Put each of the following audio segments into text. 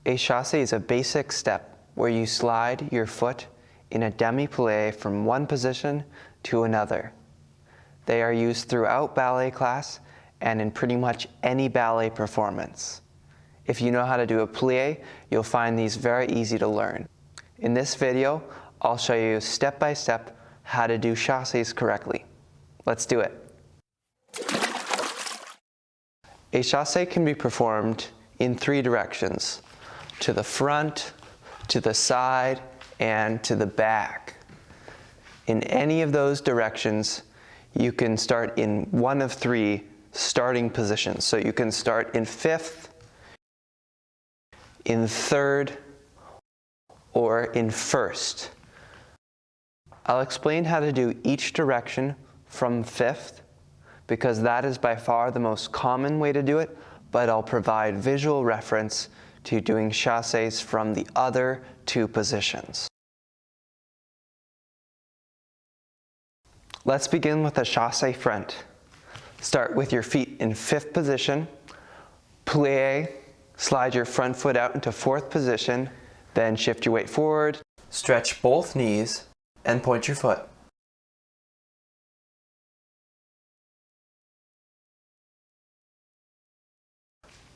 A chasse is a basic step where you slide your foot in a demi-plié from one position to another. They are used throughout ballet class and in pretty much any ballet performance. If you know how to do a plié, you'll find these very easy to learn. In this video, I'll show you step by step how to do chasses correctly. Let's do it. A chasse can be performed in three directions: to the front, to the side, and to the back. In any of those directions, you can start in one of three starting positions. So you can start in fifth, in third, or in first. I'll explain how to do each direction from fifth, because that is by far the most common way to do it, but I'll provide visual reference to doing chasses from the other two positions. Let's begin with a chasse front. Start with your feet in fifth position, plié, slide your front foot out into fourth position, then shift your weight forward, stretch both knees, and point your foot.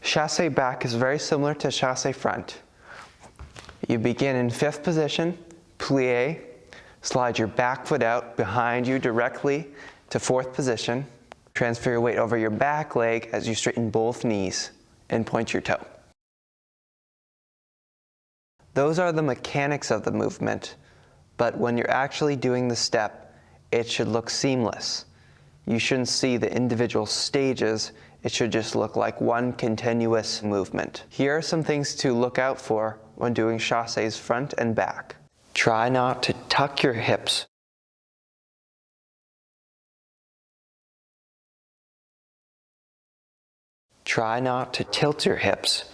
Chasse back is very similar to chasse front. You begin in fifth position, plié, slide your back foot out behind you directly to fourth position, transfer your weight over your back leg as you straighten both knees and point your toe. Those are the mechanics of the movement, but when you're actually doing the step, it should look seamless. You shouldn't see the individual stages. It should just look like one continuous movement. Here are some things to look out for when doing chasses front and back. Try not to tuck your hips. Try not to tilt your hips.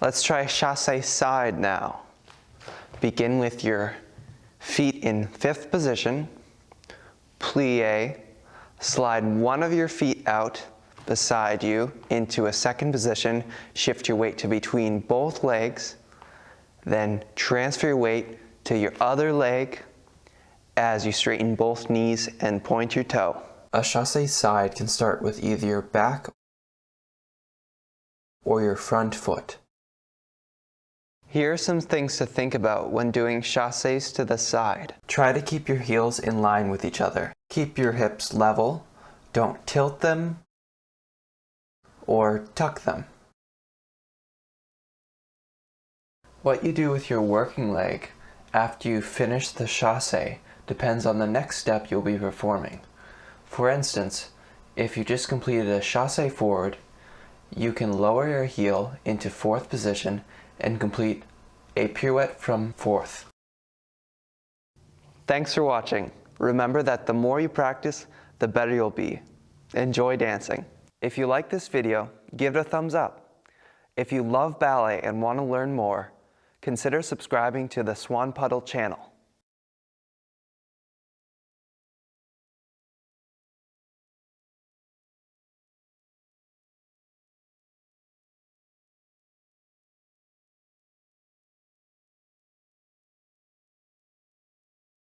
Let's try chasse side now. Begin with your feet in fifth position, plié, slide one of your feet out beside you into a second position, shift your weight to between both legs, then transfer your weight to your other leg as you straighten both knees and point your toe. A chasse side can start with either your back or your front foot. Here are some things to think about when doing chasses to the side. Try to keep your heels in line with each other. Keep your hips level. Don't tilt them or tuck them. What you do with your working leg after you finish the chasse depends on the next step you'll be performing. For instance, if you just completed a chasse forward, you can lower your heel into fourth position and complete a pirouette from fourth. Thanks for watching. Remember that the more you practice, the better you'll be. Enjoy dancing. If you like this video, give it a thumbs up. If you love ballet and want to learn more, consider subscribing to the Swan Puddle channel.